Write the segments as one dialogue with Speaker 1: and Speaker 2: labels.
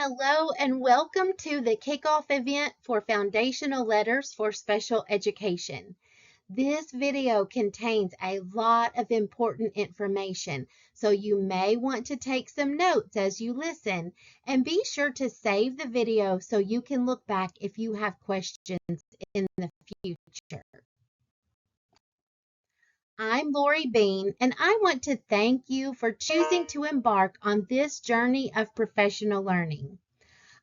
Speaker 1: Hello and welcome to the kickoff event for Foundational Letters for Special Education. This video contains a lot of important information, so you may want to take some notes as you listen, and be sure to save the video so you can look back if you have questions in the future. I'm Lori Bean, and I want to thank you for choosing to embark on this journey of professional learning.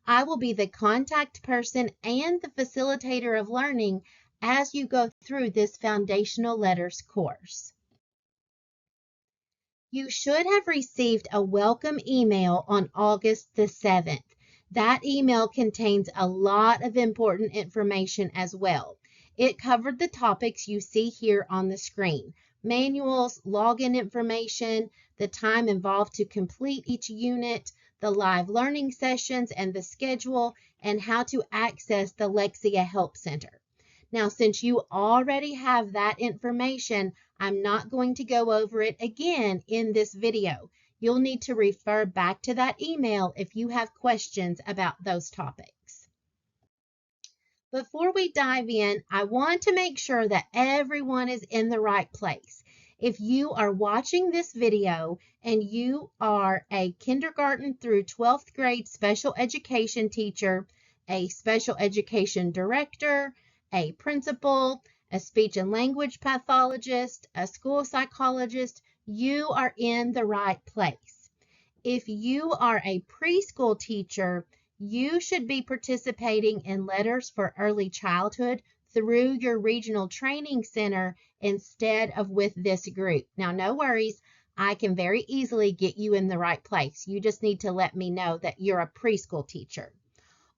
Speaker 1: I will be the contact person and the facilitator of learning as you go through this Foundational Letters course. You should have received a welcome email on August the 7th. That email contains a lot of important information as well. It covered the topics you see here on the screen: manuals, login information, the time involved to complete each unit, the live learning sessions and the schedule, and how to access the Lexia Help Center. Now, since you already have that information, I'm not going to go over it again in this video. You'll need to refer back to that email if you have questions about those topics. Before we dive in, I want to make sure that everyone is in the right place. If you are watching this video and you are a kindergarten through 12th grade special education teacher, a special education director, a principal, a speech and language pathologist, a school psychologist, you are in the right place. If you are a preschool teacher, you should be participating in Letters for Early Childhood through your regional training center instead of with this group. Now, no worries, I can very easily get you in the right place. You just need to let me know that you're a preschool teacher.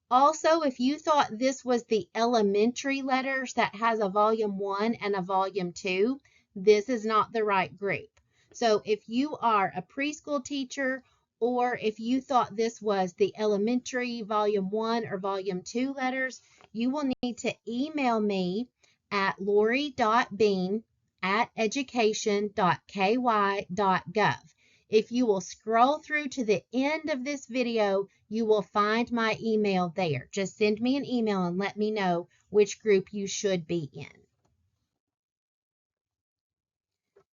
Speaker 1: Also, if you thought this was the elementary letters that has a volume 1 and a volume 2, this is not the right group. So if you are a preschool teacher, or if you thought this was the elementary volume 1 or volume 2 letters, you will need to email me at lori.bean@education.ky.gov. If you will scroll through to the end of this video, you will find my email there. Just send me an email and let me know which group you should be in.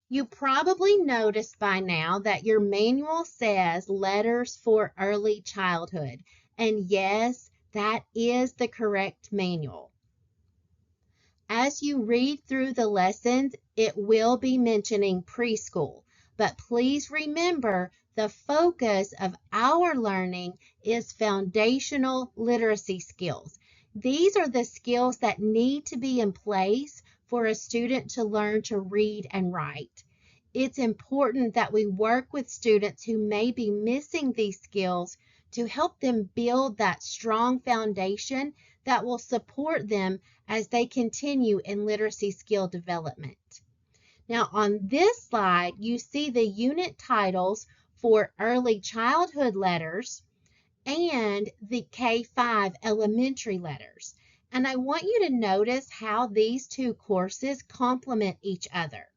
Speaker 1: You probably noticed by now that your manual says Letters for Early Childhood. And yes, that is the correct manual. As you read through the lessons, it will be mentioning preschool. But please remember, the focus of our learning is foundational literacy skills. These are the skills that need to be in place for a student to learn to read and write. It's important that we work with students who may be missing these skills to help them build that strong foundation that will support them as they continue in literacy skill development. Now, on this slide, you see the unit titles for early childhood letters and the K-5 elementary letters. And I want you to notice how these two courses complement each other.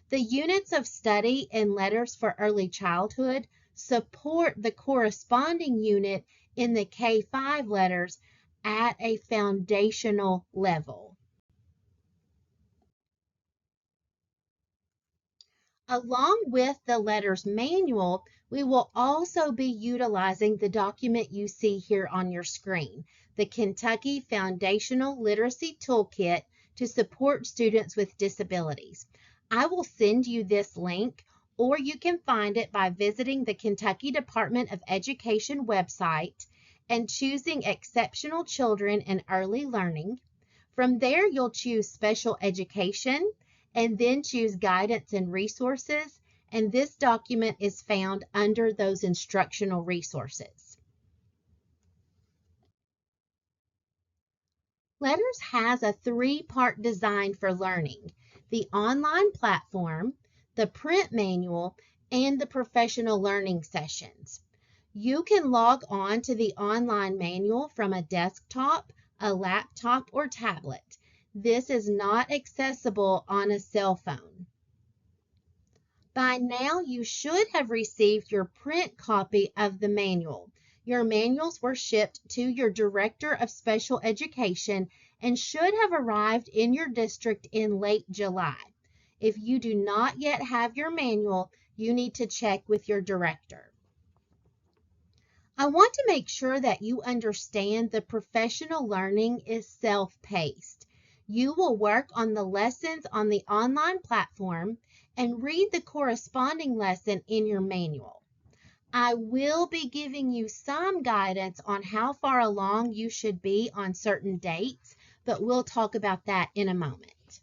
Speaker 1: The units of study in Letters for Early Childhood support the corresponding unit in the K-5 letters at a foundational level. Along with the Letters manual, we will also be utilizing the document you see here on your screen, the Kentucky Foundational Literacy Toolkit to support students with disabilities. I will send you this link, or you can find it by visiting the Kentucky Department of Education website and choosing Exceptional Children and Early Learning. From there, you'll choose Special Education, and then choose Guidance and Resources, and this document is found under those instructional resources. Letters has a three-part design for learning: the online platform, the print manual, and the professional learning sessions. You can log on to the online manual from a desktop, a laptop, or tablet. This is not accessible on a cell phone. By now, you should have received your print copy of the manual. Your manuals were shipped to your Director of Special Education and should have arrived in your district in late July. If you do not yet have your manual, you need to check with your director. I want to make sure that you understand the professional learning is self-paced. You will work on the lessons on the online platform and read the corresponding lesson in your manual. I will be giving you some guidance on how far along you should be on certain dates, but we'll talk about that in a moment.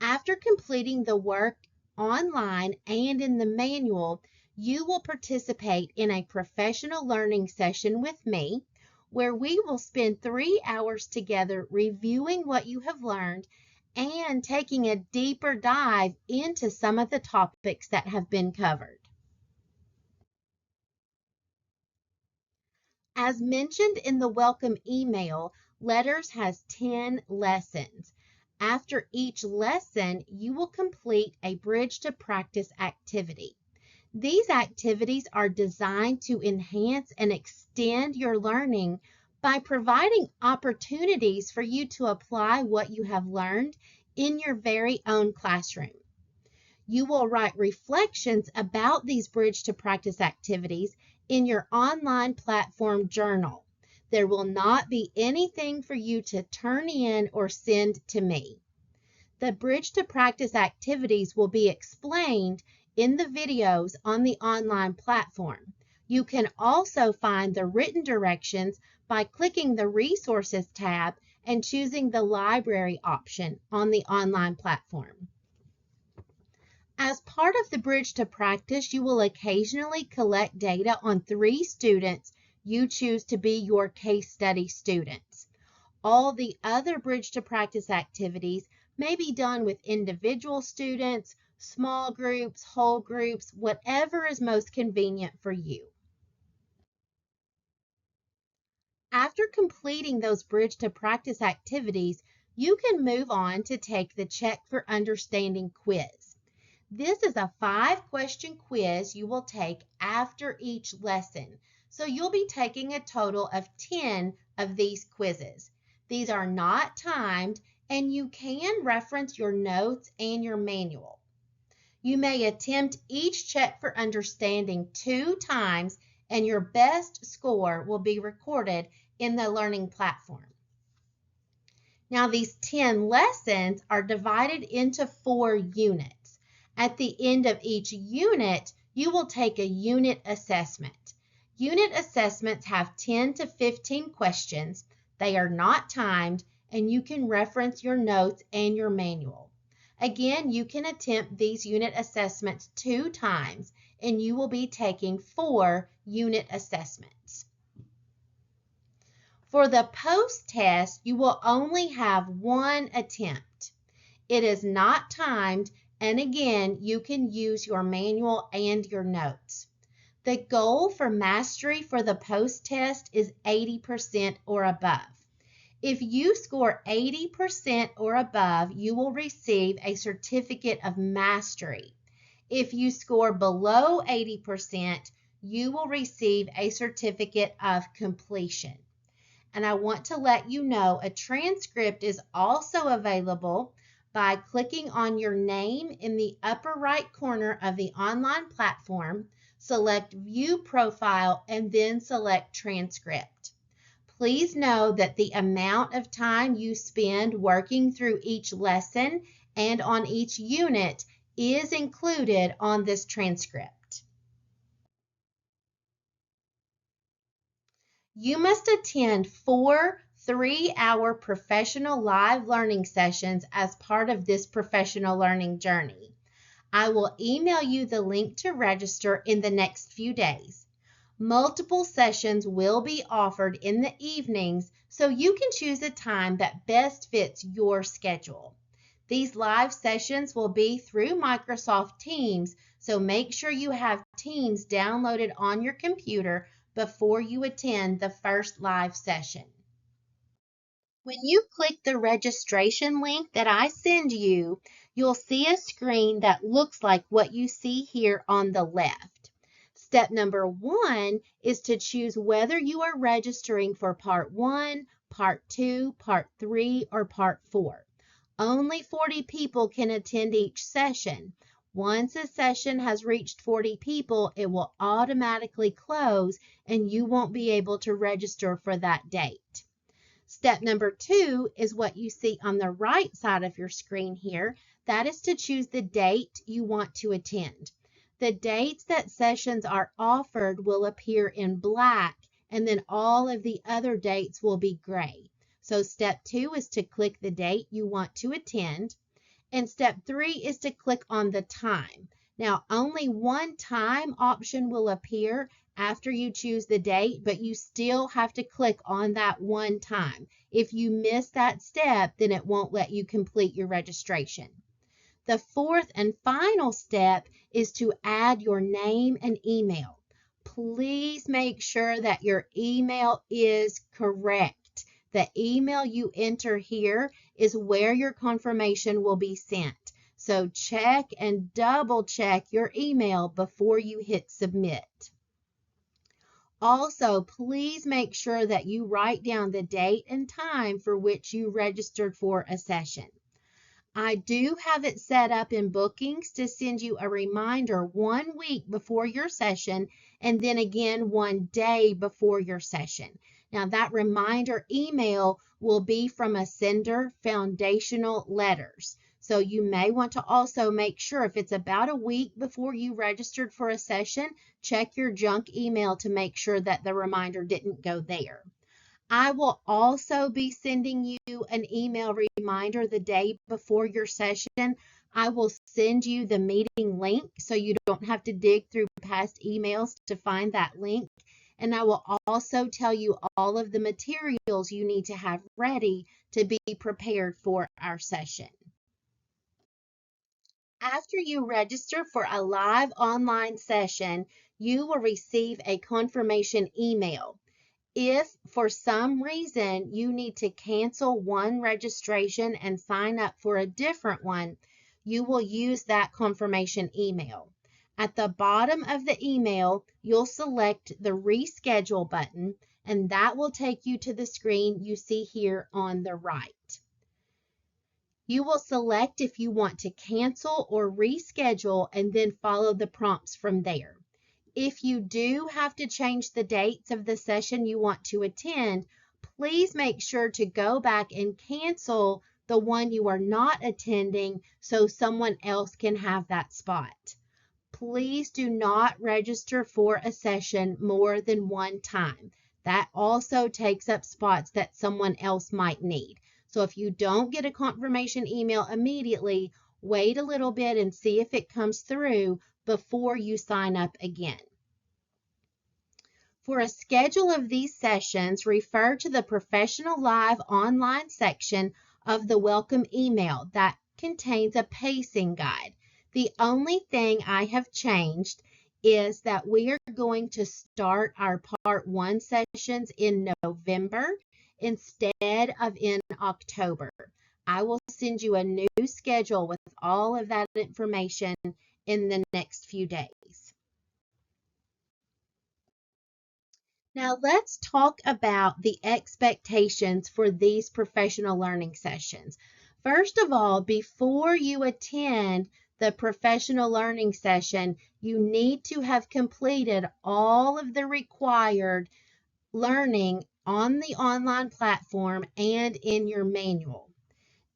Speaker 1: After completing the work online and in the manual, you will participate in a professional learning session with me, where we will spend 3 hours together reviewing what you have learned and taking a deeper dive into some of the topics that have been covered. As mentioned in the welcome email, LETRS has 10 lessons. After each lesson, you will complete a bridge to practice activity. These activities are designed to enhance and extend your learning by providing opportunities for you to apply what you have learned in your very own classroom. You will write reflections about these bridge to practice activities in your online platform journal. There will not be anything for you to turn in or send to me. The bridge to practice activities will be explained in the videos on the online platform. You can also find the written directions by clicking the Resources tab and choosing the Library option on the online platform. As part of the Bridge to Practice, you will occasionally collect data on 3 students you choose to be your case study students. All the other Bridge to Practice activities may be done with individual students, small groups, whole groups, whatever is most convenient for you. After completing those Bridge to Practice activities, you can move on to take the Check for Understanding quiz. This is a 5-question quiz you will take after each lesson. So you'll be taking a total of 10 of these quizzes. These are not timed, and you can reference your notes and your manual. You may attempt each Check for Understanding 2 times, and your best score will be recorded in the learning platform. Now, these 10 lessons are divided into 4 units. At the end of each unit, you will take a unit assessment. Unit assessments have 10 to 15 questions. They are not timed, and you can reference your notes and your manual. Again, you can attempt these unit assessments 2 times, and you will be taking 4 unit assessments. For the post-test, you will only have 1 attempt. It is not timed, and again, you can use your manual and your notes. The goal for mastery for the post-test is 80% or above. If you score 80% or above, you will receive a certificate of mastery. If you score below 80%, you will receive a certificate of completion. And I want to let you know a transcript is also available by clicking on your name in the upper right corner of the online platform, select View Profile, and then select Transcript. Please know that the amount of time you spend working through each lesson and on each unit is included on this transcript. You must attend 4 3-hour professional live learning sessions as part of this professional learning journey. I will email you the link to register in the next few days. Multiple sessions will be offered in the evenings, so you can choose a time that best fits your schedule. These live sessions will be through Microsoft Teams, so make sure you have Teams downloaded on your computer before you attend the first live session. When you click the registration link that I send you, you'll see a screen that looks like what you see here on the left. Step number 1 is to choose whether you are registering for Part 1, Part 2, Part 3, or Part 4. Only 40 people can attend each session. Once a session has reached 40 people, it will automatically close and you won't be able to register for that date. Step number 2 is what you see on the right side of your screen here. That is to choose the date you want to attend. The dates that sessions are offered will appear in black, and then all of the other dates will be gray. So step 2 is to click the date you want to attend. And step 3 is to click on the time. Now, only one time option will appear after you choose the date, but you still have to click on that one time. If you miss that step, then it won't let you complete your registration. The fourth and final step is to add your name and email. Please make sure that your email is correct. The email you enter here is where your confirmation will be sent. So check and double check your email before you hit submit. Also, please make sure that you write down the date and time for which you registered for a session. I do have it set up in bookings to send you a reminder 1 week before your session and then again 1 day before your session. Now that reminder email will be from a sender, Foundational Letters. So you may want to also make sure if it's about a week before you registered for a session, check your junk email to make sure that the reminder didn't go there. I will also be sending you an email reminder the day before your session. I will send you the meeting link so you don't have to dig through past emails to find that link. And I will also tell you all of the materials you need to have ready to be prepared for our session. After you register for a live online session, you will receive a confirmation email. If for some reason you need to cancel one registration and sign up for a different one, you will use that confirmation email. At the bottom of the email, you'll select the reschedule button, and that will take you to the screen you see here on the right. You will select if you want to cancel or reschedule and then follow the prompts from there. If you do have to change the dates of the session you want to attend, please make sure to go back and cancel the one you are not attending so someone else can have that spot. Please do not register for a session more than one time. That also takes up spots that someone else might need. So if you don't get a confirmation email immediately, wait a little bit and see if it comes through before you sign up again. For a schedule of these sessions, refer to the Professional Live online section of the welcome email that contains a pacing guide. The only thing I have changed is that we are going to start our Part 1 sessions in November instead of in October. I will send you a new schedule with all of that information in the next few days. Now let's talk about the expectations for these professional learning sessions. First of all, before you attend the professional learning session, you need to have completed all of the required learning on the online platform and in your manual.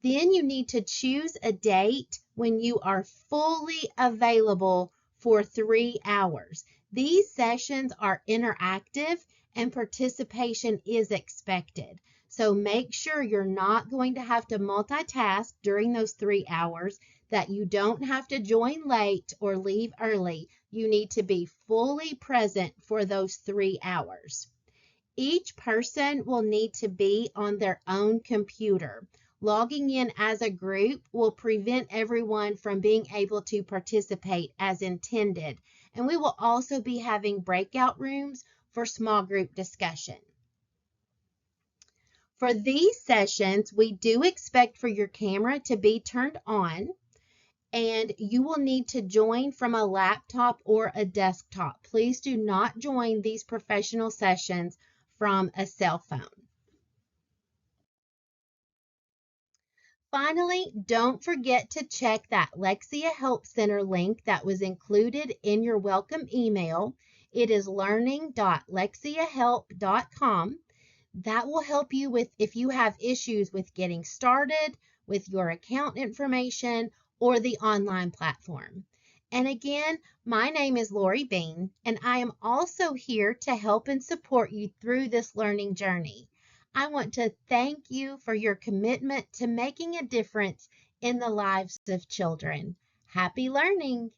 Speaker 1: Then you need to choose a date when you are fully available for 3 hours. These sessions are interactive and participation is expected. So make sure you're not going to have to multitask during those 3 hours, that you don't have to join late or leave early. You need to be fully present for those 3 hours. Each person will need to be on their own computer. Logging in as a group will prevent everyone from being able to participate as intended. And we will also be having breakout rooms for small group discussion. For these sessions, we do expect for your camera to be turned on. and you will need to join from a laptop or a desktop. Please do not join these professional sessions from a cell phone. Finally, don't forget to check that Lexia Help Center link that was included in your welcome email. It is learning.lexiahelp.com. That will help you with if you have issues with getting started with your account information or the online platform. And again, my name is Lori Bean, and I am also here to help and support you through this learning journey. I want to thank you for your commitment to making a difference in the lives of children. Happy learning!